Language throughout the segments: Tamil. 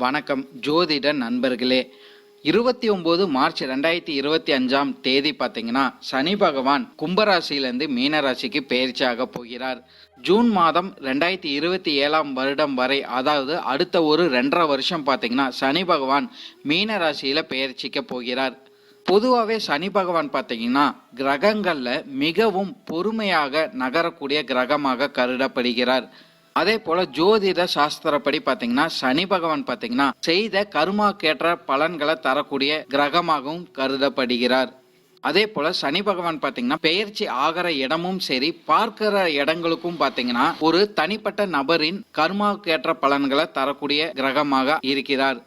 வணக்கம் ஜோதிட நண்பர்களே. 29 மார்ச் 2025 பார்த்தீங்கன்னா சனி பகவான் கும்பராசியிலிருந்து மீனராசிக்கு பெயர்ச்சியாக போகிறார். ஜூன் மாதம் 2027 வரை, அதாவது அடுத்த ஒரு 2.5 வருஷம் பார்த்தீங்கன்னா சனி பகவான் மீனராசியில பெயர்ச்சிக்க போகிறார். பொதுவாகவே சனி பகவான் பார்த்தீங்கன்னா கிரகங்களில் மிகவும் பொறுமையாக நகரக்கூடிய கிரகமாக கருதப்படுகிறார். அதே போல ஜோதிட சாஸ்திரப்படி பார்த்தீங்கன்னா சனி பகவான் பார்த்தீங்கன்னா செய்த கர்மாக்கேற்ற பலன்களை தரக்கூடிய கிரகமாகவும் கருதப்படுகிறார். அதே போல சனி பகவான் பார்த்தீங்கன்னா பெயர்ச்சி ஆகிற இடமும் சரி, பார்க்கிற இடங்களுக்கும் பார்த்தீங்கன்னா ஒரு தனிப்பட்ட நபரின் கர்மாக்கேற்ற பலன்களை தரக்கூடிய கிரகமாக இருக்கிறார்.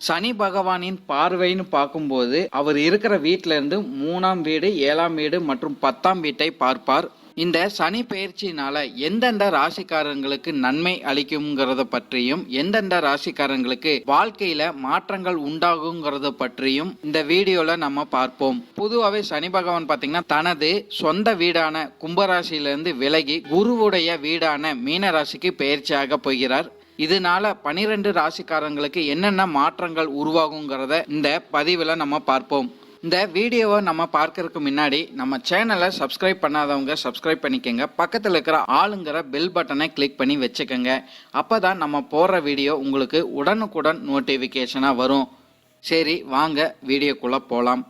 சனி பகவானின் பார்வைன்னு பார்க்கும்போது அவர் இருக்கிற வீட்டில இருந்து 3ஆம் வீடு, 7ஆம் வீடு மற்றும் 10ஆம் வீட்டை பார்ப்பார். இந்த சனி பெயர்ச்சினால எந்தெந்த ராசிக்காரங்களுக்கு நன்மை அளிக்கும்ங்கிறத பற்றியும், எந்தெந்த ராசிக்காரங்களுக்கு வாழ்க்கையில மாற்றங்கள் உண்டாகுங்கிறத பற்றியும் இந்த வீடியோல நம்ம பார்ப்போம். பொதுவாகவே சனி பகவான் பார்த்தீங்கன்னா தனது சொந்த வீடான கும்பராசியிலிருந்து விலகி குருவுடைய வீடான மீனராசிக்கு பெயர்ச்சியாக போகிறார். இதனால 12 ராசிக்காரங்களுக்கு என்னென்ன மாற்றங்கள் உருவாகுங்கிறத இந்த பதிவில் நம்ம பார்ப்போம். இந்த வீடியோவை நம்ம பார்க்கறதுக்கு முன்னாடி நம்ம சேனலை சப்ஸ்கிரைப் பண்ணாதவங்க சப்ஸ்கிரைப் பண்ணிக்கோங்க. பக்கத்தில் இருக்கிற ஆளுங்கிற பெல் பட்டனை கிளிக் பண்ணி வச்சுக்கோங்க. அப்போ தான் நம்ம போடுற வீடியோ உங்களுக்கு உடனுக்குடன் நோட்டிஃபிகேஷனாக வரும். சரி, வாங்க வீடியோக்குள்ளே போகலாம்.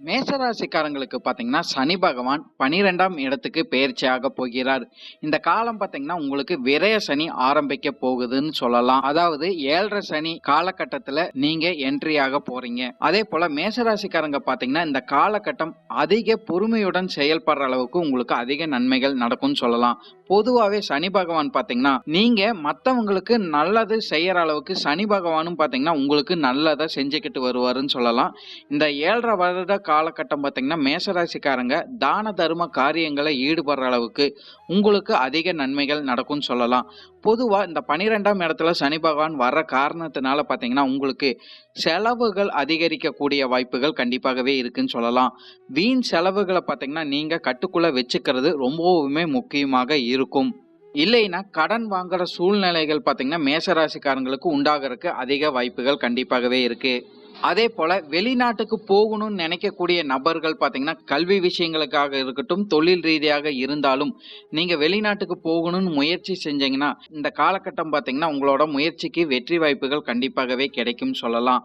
மேஷராசிக்காரங்களுக்கு பார்த்தீங்கன்னா சனி பகவான் 12ஆம் இடத்துக்கு பெயர்ச்சியாக போகிறார். இந்த காலம் பார்த்தீங்கன்னா உங்களுக்கு விரய சனி ஆரம்பிக்க போகுதுன்னு சொல்லலாம். அதாவது 7.5 சனி காலகட்டத்தில் நீங்க என்ட்ரியாக போறீங்க. அதே போல மேஷராசிக்காரங்க பார்த்தீங்கன்னா இந்த காலகட்டம் அதிக பொறுமையுடன் செயல்படுற அளவுக்கு உங்களுக்கு அதிக நன்மைகள் நடக்கும்னு சொல்லலாம். பொதுவாகவே சனி பகவான் பார்த்தீங்கன்னா நீங்க மற்றவங்களுக்கு நல்லது செய்யற அளவுக்கு சனி பகவானும் பார்த்தீங்கன்னா உங்களுக்கு நல்லதை செஞ்சுக்கிட்டு வருவாருன்னு சொல்லலாம். இந்த 7.5 வருட காலகட்டம் பார்த்தீங்கன்னா மேஷராசிக்காரங்க தான தர்ம காரியங்களை ஈடுபடுற அளவுக்கு உங்களுக்கு அதிக நன்மைகள் நடக்கும்னு சொல்லலாம். பொதுவாக இந்த 12ஆம் இடத்துல சனி பகவான் வர்ற காரணத்தினால பார்த்தீங்கன்னா உங்களுக்கு செலவுகள் அதிகரிக்கக்கூடிய வாய்ப்புகள் கண்டிப்பாகவே இருக்குன்னு சொல்லலாம். வீண் செலவுகளை பார்த்தீங்கன்னா நீங்க கட்டுக்குள்ள வச்சுக்கிறது ரொம்பவுமே முக்கியமாக இருக்கும். இல்லைன்னா கடன் வாங்குற சூழ்நிலைகள் பார்த்தீங்கன்னா மேஷராசிக்காரங்களுக்கு உண்டாகிறதுக்கு அதிக வாய்ப்புகள் கண்டிப்பாகவே இருக்கு. அதே போல வெளிநாட்டுக்கு போகணும்னு நினைக்கக்கூடிய நபர்கள் பார்த்தீங்கன்னா கல்வி விஷயங்களுக்காக இருக்கட்டும், தொழில் ரீதியாக இருந்தாலும் நீங்க வெளிநாட்டுக்கு போகணும்னு முயற்சி செஞ்சீங்கன்னா இந்த காலகட்டம் பார்த்தீங்கன்னா உங்களோட முயற்சிக்கு வெற்றி வாய்ப்புகள் கண்டிப்பாகவே கிடைக்கும் சொல்லலாம்.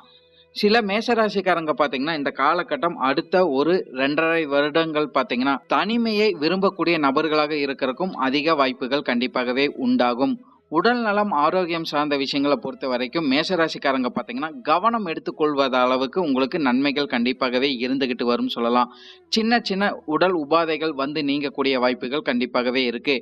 சில மேஷராசிக்காரங்க பார்த்தீங்கன்னா இந்த காலகட்டம் அடுத்த ஒரு 2.5 வருடங்கள் பார்த்தீங்கன்னா தனிமையை விரும்பக்கூடிய நபர்களாக இருக்கிறதுக்கும் அதிக வாய்ப்புகள் கண்டிப்பாகவே உண்டாகும். உடல் நலம், ஆரோக்கியம் சார்ந்த விஷயங்களை பொறுத்த வரைக்கும் மேஷராசிக்காரங்க பார்த்தீங்கன்னா கவனம் எடுத்துக்கொள்வத அளவுக்கு உங்களுக்கு நன்மைகள் கண்டிப்பாகவே இருந்துகிட்டு வரும் சொல்லலாம். சின்ன சின்ன உடல் உபாதைகள் வந்து நீங்கக்கூடிய வாய்ப்புகள் கண்டிப்பாகவே இருக்கு.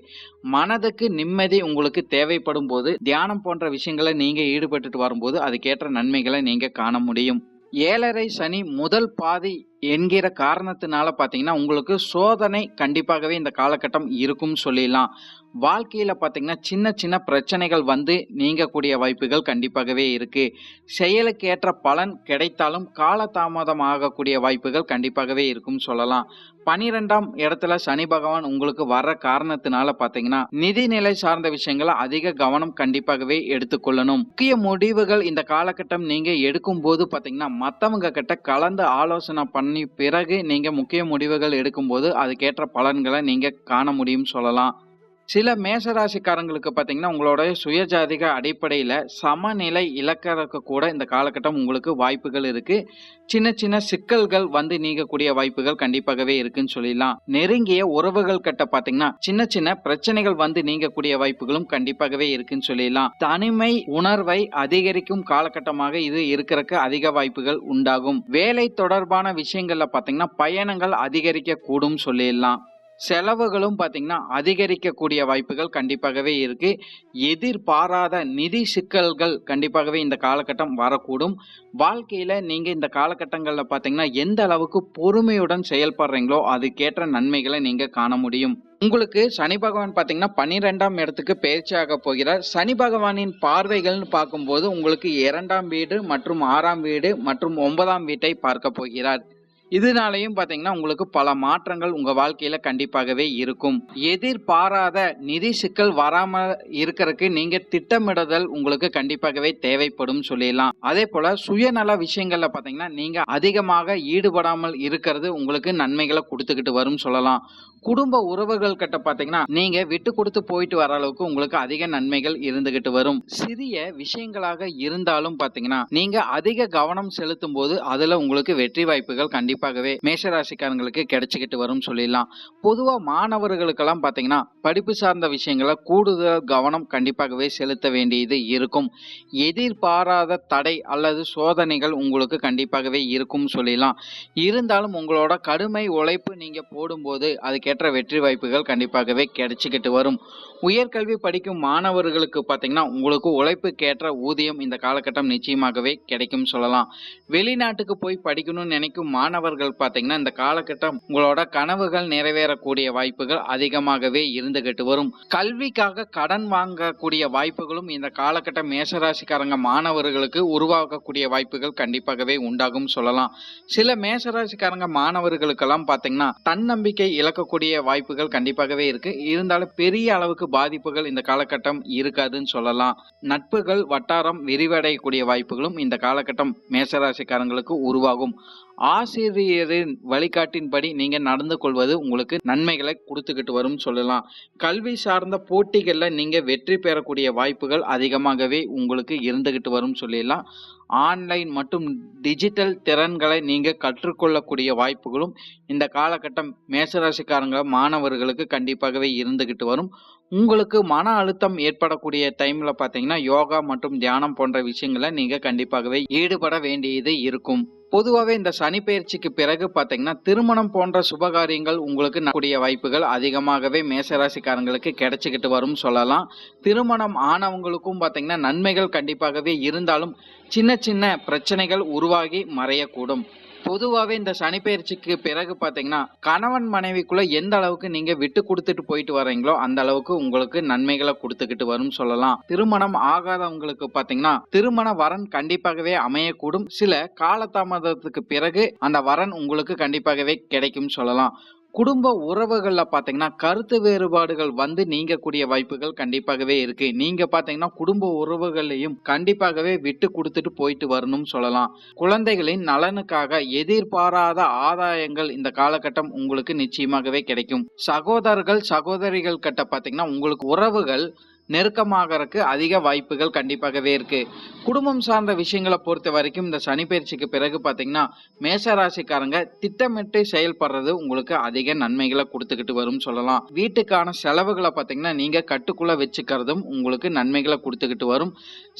மனதுக்கு நிம்மதி உங்களுக்கு தேவைப்படும் போது தியானம் போன்ற விஷயங்களை நீங்க ஈடுபட்டுட்டு வரும்போது அதுக்கேற்ற நன்மைகளை நீங்க காண முடியும். 7.5 சனி முதல் பாதி என்கிற காரணத்தினால பார்த்தீங்கன்னா உங்களுக்கு சோதனை கண்டிப்பாகவே இந்த காலகட்டம் இருக்கும் சொல்லிடலாம். வாழ்க்கையில பார்த்தீங்கன்னா சின்ன சின்ன பிரச்சனைகள் வந்து நீங்கக்கூடிய வாய்ப்புகள் கண்டிப்பாகவே இருக்கு. செயலுக்கு ஏற்ற பலன் கிடைத்தாலும் காலதாமதம் ஆகக்கூடிய வாய்ப்புகள் கண்டிப்பாகவே இருக்கும் சொல்லலாம். 12ஆம் இடத்துல சனி பகவான் உங்களுக்கு வர்ற காரணத்தினால பார்த்தீங்கன்னா நிதிநிலை சார்ந்த விஷயங்களை அதிக கவனம் கண்டிப்பாகவே எடுத்துக்கொள்ளணும். முக்கிய முடிவுகள் இந்த காலகட்டம் நீங்க எடுக்கும் போது பார்த்தீங்கன்னா மற்றவங்க கிட்ட கலந்து ஆலோசனை பண்ணி பிறகு நீங்க முக்கிய முடிவுகள் எடுக்கும்போது அதுக்கேற்ற பலன்களை நீங்க காண முடியும் சொல்லலாம். சில மேஷராசிக்காரங்களுக்கு பார்த்தீங்கன்னா உங்களோட சுயஜாதிக அடிப்படையில் சமநிலை இழக்கிறதுக்கு கூட இந்த காலகட்டம் உங்களுக்கு வாய்ப்புகள் இருக்கு. சின்ன சின்ன சிக்கல்கள் வந்து நீங்கக்கூடிய வாய்ப்புகள் கண்டிப்பாகவே இருக்குன்னு சொல்லிடலாம். நெருங்கிய உறவுகள் கிட்ட பார்த்தீங்கன்னா சின்ன சின்ன பிரச்சனைகள் வந்து நீங்கக்கூடிய வாய்ப்புகளும் கண்டிப்பாகவே இருக்குன்னு சொல்லிடலாம். தனிமை உணர்வை அதிகரிக்கும் காலகட்டமாக இது இருக்கிறதுக்கு அதிக வாய்ப்புகள் உண்டாகும். வேலை தொடர்பான விஷயங்கள்ல பார்த்தீங்கன்னா பயணங்கள் அதிகரிக்க கூடும் சொல்லிடலாம். செலவுகளும் பார்த்தீங்கன்னா அதிகரிக்கக்கூடிய வாய்ப்புகள் கண்டிப்பாகவே இருக்கு. எதிர்பாராத நிதி சிக்கல்கள் கண்டிப்பாகவே இந்த காலகட்டம் வரக்கூடும். வாழ்க்கையில நீங்க இந்த காலகட்டங்களில் பார்த்தீங்கன்னா எந்த அளவுக்கு பொறுமையுடன் செயல்படுறீங்களோ அதுக்கேற்ற நன்மைகளை நீங்க காண முடியும். உங்களுக்கு சனி பகவான் பார்த்தீங்கன்னா 12ஆம் இடத்துக்கு பெயர்ச்சியாக போகிறார். சனி பகவானின் பார்வைகள்னு பார்க்கும்போது உங்களுக்கு 2ஆம் வீடு மற்றும் 6ஆம் வீடு மற்றும் 9ஆம் வீட்டை பார்க்க போகிறார். இதனாலையும் பாத்தீங்கன்னா உங்களுக்கு பல மாற்றங்கள் உங்க வாழ்க்கையில கண்டிப்பாகவே இருக்கும். எதிர்பாராத நிதி சிக்கல் வராம இருக்கறதுக்கு நீங்க திட்டமிடுதல் உங்களுக்கு கண்டிப்பாகவே தேவைப்படும் சொல்லிடலாம். அதே போல சுயநல விஷயங்கள்ல பாத்தீங்கன்னா நீங்க அதிகமாக ஈடுபடாமல் இருக்கிறது உங்களுக்கு நன்மைகளை கொடுத்துக்கிட்டு வரும் சொல்லலாம். குடும்ப உறவுகள் கிட்ட பாத்தீங்கன்னா நீங்க விட்டு கொடுத்து போயிட்டு வர அளவுக்கு உங்களுக்கு அதிக நன்மைகள் இருந்துகிட்டு வரும். சிறிய விஷயங்களாக இருந்தாலும் பாத்தீங்கன்னா நீங்க அதிக கவனம் செலுத்தும் போது அதுல உங்களுக்கு வெற்றி வாய்ப்புகள் கண்டிப்பாகவே மேஷராசிக்காரங்களுக்கு கிடைச்சுக்கிட்டு வரும் சொல்லிடலாம். பொதுவா மாணவர்களுக்கெல்லாம் பாத்தீங்கன்னா படிப்பு சார்ந்த விஷயங்களை கூடுதல் கவனம் கண்டிப்பாகவே செலுத்த வேண்டியது இருக்கும். எதிர்பாராத தடை அல்லது சோதனைகள் உங்களுக்கு கண்டிப்பாகவே இருக்கும் சொல்லிடலாம். இருந்தாலும் உங்களோட கடுமை உழைப்பு நீங்க போடும்போது அதுக்கேற்ற வெற்றி வாய்ப்புகள் கண்டிப்பாகவே கிடைச்சுக்கிட்டு வரும். உயர்கல்வி படிக்கும் மாணவர்களுக்கு பாத்தீங்கன்னா உங்களுக்கு உழைப்புக்கேற்ற ஊதியம் இந்த காலகட்டம் நிச்சயமாகவே கிடைக்கும் சொல்லலாம். வெளிநாட்டுக்கு போய் படிக்கணும்னு நினைக்கும் மாணவர்கள் பாத்தீங்கன்னா இந்த காலகட்டம் உங்களோட கனவுகள் நிறைவேறக்கூடிய வாய்ப்புகள் அதிகமாகவே இருந்துகிட்டு வரும். கல்விக்காக கடன் வாங்கக்கூடிய வாய்ப்புகளும் இந்த காலகட்டம் மேஷராசிக்காரங்க மாணவர்களுக்கு உருவாக்கக்கூடிய வாய்ப்புகள் கண்டிப்பாகவே உண்டாகும் சொல்லலாம். சில மேஷராசிக்காரங்க மாணவர்களுக்கெல்லாம் பாத்தீங்கன்னா தன்னம்பிக்கை இழக்கக்கூடிய வாய்ப்புகள் கண்டிப்பாகவே இருக்கு. இருந்தாலும் பெரிய அளவுக்கு பாதிப்புகள் இந்த காலகட்டம் இருக்காதுன்னு சொல்லலாம். நட்புகள் வட்டாரம் விரிவடையக்கூடிய வாய்ப்புகளும் இந்த காலகட்டம் மேஷராசிக்காரங்களுக்கு உருவாகும். ஆசிரியரின் வழிகாட்டின்படி நீங்க நடந்து கொள்வது உங்களுக்கு நன்மைகளை கொடுத்துக்கிட்டு வரும் சொல்லலாம். கல்வி சார்ந்த போட்டிகள்ல நீங்க வெற்றி பெறக்கூடிய வாய்ப்புகள் அதிகமாகவே உங்களுக்கு இருந்துகிட்டு வரும் சொல்லிடலாம். ஆன்லைன் மற்றும் டிஜிட்டல் திறன்களை நீங்க கற்றுக்கொள்ளக்கூடிய வாய்ப்புகளும் இந்த காலகட்டம் மேஷராசிக்காரங்க மாணவர்களுக்கு கண்டிப்பாகவே இருந்துகிட்டு வரும். உங்களுக்கு மன அழுத்தம் ஏற்படக்கூடிய டைம்ல பாத்தீங்கன்னா யோகா மற்றும் தியானம் போன்ற விஷயங்களை நீங்க கண்டிப்பாகவே ஈடுபட வேண்டியது இருக்கும். பொதுவாகவே இந்த சனி பெயர்ச்சிக்கு பிறகு பாத்தீங்கன்னா திருமணம் போன்ற சுபகாரியங்கள் உங்களுக்கு கூடிய வாய்ப்புகள் அதிகமாகவே மேஷராசிக்காரங்களுக்கு கிடைச்சுக்கிட்டு வரும் சொல்லலாம். திருமணம் ஆனவங்களுக்கும் பாத்தீங்கன்னா நன்மைகள் கண்டிப்பாகவே இருந்தாலும் சின்ன சின்ன பிரச்சனைகள் உருவாகி மறையக்கூடும். பொதுவாகவே இந்த சனி பெயர்ச்சிக்கு பிறகு பாத்தீங்கன்னா கணவன் மனைவிக்குள்ள எந்த அளவுக்கு நீங்க விட்டு கொடுத்துட்டு போயிட்டு வரீங்களோ அந்த அளவுக்கு உங்களுக்கு நன்மைகளை கொடுத்துக்கிட்டு வரும் சொல்லலாம். திருமணம் ஆகாதவங்களுக்கு பாத்தீங்கன்னா திருமண வரன் கண்டிப்பாகவே அமையக்கூடும். சில காலதாமதத்துக்கு பிறகு அந்த வரன் உங்களுக்கு கண்டிப்பாகவே கிடைக்கும் சொல்லலாம். குடும்ப உறவுகள்ல பாத்தீங்கன்னா கருத்து வேறுபாடுகள் வந்து நீங்கக்கூடிய வாய்ப்புகள் கண்டிப்பாகவே இருக்கு. நீங்க பாத்தீங்கன்னா குடும்ப உறவுகளையும் கண்டிப்பாகவே விட்டு கொடுத்துட்டு போயிட்டு வரணும்னு சொல்லலாம். குழந்தைகளின் நலனுக்காக எதிர்பாராத ஆதாயங்கள் இந்த காலகட்டம் உங்களுக்கு நிச்சயமாகவே கிடைக்கும். சகோதரர்கள் சகோதரிகள் கிட்ட பாத்தீங்கன்னா உங்களுக்கு உறவுகள் நெருக்கமாகறதுக்கு அதிக வாய்ப்புகள் கண்டிப்பாகவே இருக்கு. குடும்பம் சார்ந்த விஷயங்களை பொறுத்த வரைக்கும் இந்த சனி பயிற்சிக்கு பிறகு பாத்தீங்கன்னா மேஷராசிக்காரங்க திட்டமிட்டு செயல்படுறது உங்களுக்கு அதிக நன்மைகளை கொடுத்துக்கிட்டு வரும் சொல்லலாம். வீட்டுக்கான செலவுகளை பாத்தீங்கன்னா நீங்க கட்டுக்குள்ள வச்சுக்கிறதும் உங்களுக்கு நன்மைகளை கொடுத்துக்கிட்டு வரும்.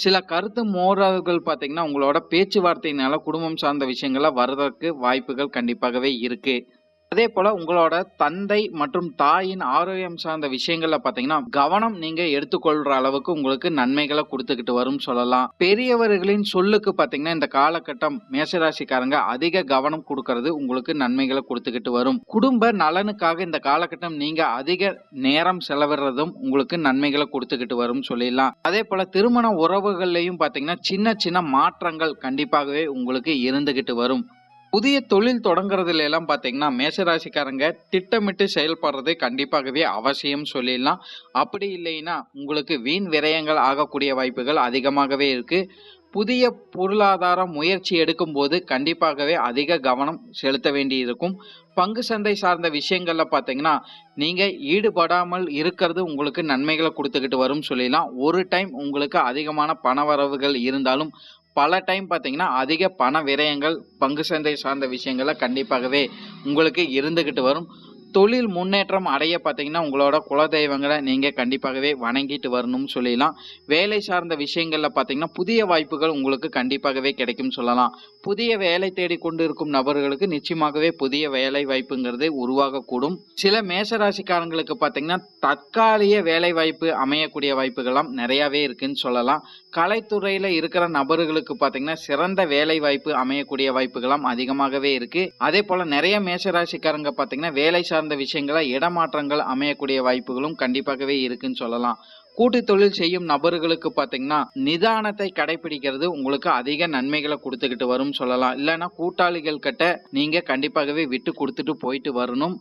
சில கருத்து மோதல்கள் பாத்தீங்கன்னா உங்களோட பேச்சுவார்த்தையினால குடும்பம் சார்ந்த விஷயங்கள வர்றதுக்கு வாய்ப்புகள் கண்டிப்பாகவே இருக்கு. அதே போல உங்களோட தந்தை மற்றும் தாயின் ஆரோக்கியம் சார்ந்த விஷயங்கள்ல பாத்தீங்கன்னா கவனம் நீங்க எடுத்துக்கொள்ற அளவுக்கு உங்களுக்கு நன்மைகளை கொடுத்துக்கிட்டு வரும் சொல்லலாம். பெரியவர்களின் சொல்லுக்கு பாத்தீங்கன்னா இந்த காலகட்டம் மேஷராசிக்காரங்க அதிக கவனம் கொடுக்கறது உங்களுக்கு நன்மைகளை கொடுத்துக்கிட்டு வரும். குடும்ப நலனுக்காக இந்த காலகட்டம் நீங்க அதிக நேரம் செலவிடுறதும் உங்களுக்கு நன்மைகளை கொடுத்துக்கிட்டு வரும் சொல்லிடலாம். அதே போல திருமண உறவுகள்லயும் பாத்தீங்கன்னா சின்ன சின்ன மாற்றங்கள் கண்டிப்பாகவே உங்களுக்கு இருந்துகிட்டு வரும். புதிய தொழில் தொடங்குறதுல எல்லாம் பாத்தீங்கன்னா மேஷராசிக்காரங்க திட்டமிட்டு செயல்படுறது கண்டிப்பாகவே அவசியம் சொல்லிடலாம். அப்படி இல்லைன்னா உங்களுக்கு வீண் விரயங்கள் ஆகக்கூடிய வாய்ப்புகள் அதிகமாகவே இருக்கு. புதிய பொருளாதார முயற்சி எடுக்கும் போது கண்டிப்பாகவே அதிக கவனம் செலுத்த வேண்டி இருக்கும். பங்கு சந்தை சார்ந்த விஷயங்கள்ல பாத்தீங்கன்னா நீங்க ஈடுபடாமல் இருக்கிறது உங்களுக்கு நன்மைகளை கொடுத்துக்கிட்டு வரும் சொல்லிடலாம். ஒரு டைம் உங்களுக்கு அதிகமான பண வரவுகள் இருந்தாலும் பல டைம் பாத்தீங்கன்னா அதிக பண விரயங்கள் பங்கு சந்தை சார்ந்த விஷயங்கள கண்டிப்பாகவே உங்களுக்கு இருந்துகிட்டு வரும். தொழில் முன்னேற்றம் அடைய பாத்தீங்கன்னா உங்களோட குலதெய்வங்களை நீங்க கண்டிப்பாகவே வணங்கிட்டு வரணும்னு சொல்லிடலாம். வேலை சார்ந்த விஷயங்கள்ல பாத்தீங்கன்னா புதிய வாய்ப்புகள் உங்களுக்கு கண்டிப்பாகவே கிடைக்கும் சொல்லலாம். புதிய வேலை தேடி கொண்டு இருக்கும் நபர்களுக்கு நிச்சயமாகவே புதிய வேலை வாய்ப்புங்கிறது உருவாகக்கூடும். சில மேஷராசிக்காரங்களுக்கு பாத்தீங்கன்னா தற்காலிக வேலை வாய்ப்பு அமையக்கூடிய வாய்ப்புகள்லாம் நிறையவே இருக்குன்னு சொல்லலாம். கலைத்துறையில இருக்கிற நபர்களுக்கு பாத்தீங்கன்னா சிறந்த வேலை வாய்ப்பு அமையக்கூடிய வாய்ப்புகள்லாம் அதிகமாகவே இருக்கு. அதே போல நிறைய மேஷராசிக்காரங்க பாத்தீங்கன்னா வேலை சார்ந்த விஷயங்கள இடமாற்றங்கள் அமையக்கூடிய வாய்ப்புகளும் கண்டிப்பாகவே இருக்குன்னு சொல்லலாம். கூட்டு தொழில் செய்யும் நபர்களுக்கு பாத்தீங்கன்னா நிதானத்தை கடைபிடிக்கிறது உங்களுக்கு அதிக நன்மைகளை கொடுத்துக்கிட்டு வரும் சொல்லலாம். இல்லைன்னா கூட்டாளிகள் கிட்ட நீங்க கண்டிப்பாகவே விட்டு கொடுத்துட்டு போயிட்டு வரணும்.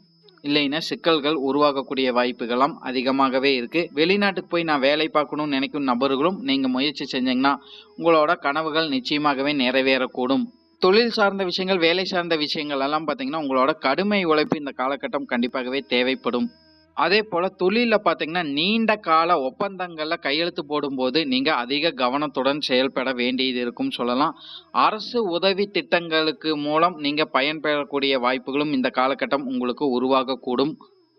இல்லைன்னா சிக்கல்கள் உருவாகக்கூடிய வாய்ப்புகளும் அதிகமாகவே இருக்கு. வெளிநாட்டுக்கு போய் நான் வேலை பார்க்கணும்னு நினைக்கும் நபர்களும் நீங்க முயற்சி செஞ்சீங்கன்னா உங்களோட கனவுகள் நிச்சயமாகவே நிறைவேறக்கூடும். தொழில் சார்ந்த விஷயங்கள், வேலை சார்ந்த விஷயங்கள் எல்லாம் பார்த்தீங்கன்னா உங்களோட கடுமை உழைப்பு இந்த காலகட்டம் கண்டிப்பாகவே தேவைப்படும். அதே போல தொழில பார்த்தீங்கன்னா நீண்ட கால ஒப்பந்தங்கள்ல கையெழுத்து போடும்போது நீங்க அதிக கவனத்துடன் செயல்பட வேண்டியது இருக்கும் சொல்லலாம். அரசு உதவி திட்டங்களுக்கு மூலம் நீங்க பயன்பெறக்கூடிய வாய்ப்புகளும் இந்த காலகட்டம் உங்களுக்கு உருவாகக்கூடும்.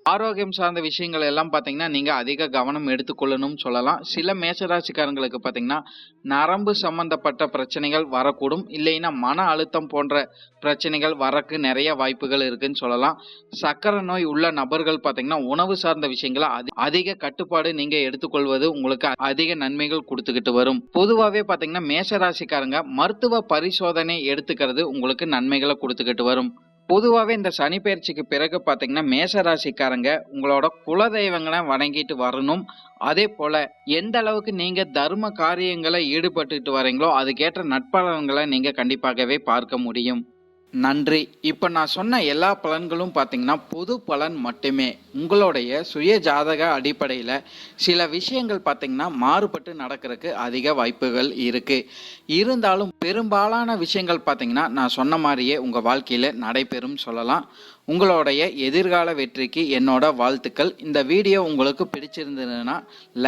ஆரோக்கியம் சார்ந்த விஷயங்கள் எல்லாம் பார்த்தீங்கன்னா நீங்க அதிக கவனம் எடுத்துக்கொள்ளணும்னு சொல்லலாம். சில மேஷராசிக்காரங்களுக்கு பார்த்தீங்கன்னா நரம்பு சம்பந்தப்பட்ட பிரச்சனைகள் வரக்கூடும். இல்லைன்னா மன அழுத்தம் போன்ற பிரச்சனைகள் வரக்கு நிறைய வாய்ப்புகள் இருக்குன்னு சொல்லலாம். சர்க்கரை நோய் உள்ள நபர்கள் பார்த்தீங்கன்னா உணவு சார்ந்த விஷயங்களை அதிக கட்டுப்பாடு நீங்க எடுத்துக்கொள்வது உங்களுக்கு அதிக நன்மைகள் கொடுத்துக்கிட்டு வரும். பொதுவாகவே பார்த்தீங்கன்னா மேஷராசிக்காரங்க மருத்துவ பரிசோதனை எடுத்துக்கிறது உங்களுக்கு நன்மைகளை கொடுத்துக்கிட்டு வரும். பொதுவாகவே இந்த சனி பயிற்சிக்கு பிறகு பார்த்தீங்கன்னா மேஷராசிக்காரங்க உங்களோட குலதெய்வங்களை வணங்கிட்டு வரணும். அதே போல எந்த அளவுக்கு நீங்க தர்ம காரியங்களை ஈடுபட்டுட்டு வரீங்களோ அதுக்கேற்ற நட்பலன்களை நீங்க கண்டிப்பாகவே பார்க்க முடியும். நன்றி. இப்ப நான் சொன்ன எல்லா பலன்களும் பார்த்தீங்கன்னா பொது பலன் மட்டுமே. உங்களுடைய சுய ஜாதக அடிப்படையில் சில விஷயங்கள் பார்த்தீங்கன்னா மாறுபட்டு நடக்கிறதுக்கு அதிக வாய்ப்புகள் இருக்கு. இருந்தாலும் பெரும்பாலான விஷயங்கள் பார்த்தீங்கன்னா நான் சொன்ன மாதிரியே உங்க வாழ்க்கையில நடைபெறும் சொல்லலாம். உங்களுடைய எதிர்கால வெற்றிக்கு என்னோட வாழ்த்துக்கள். இந்த வீடியோ உங்களுக்கு பிடிச்சிருந்ததுன்னா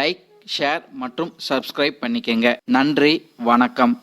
லைக், ஷேர் மற்றும் சப்ஸ்கிரைப் பண்ணிக்கங்க. நன்றி, வணக்கம்.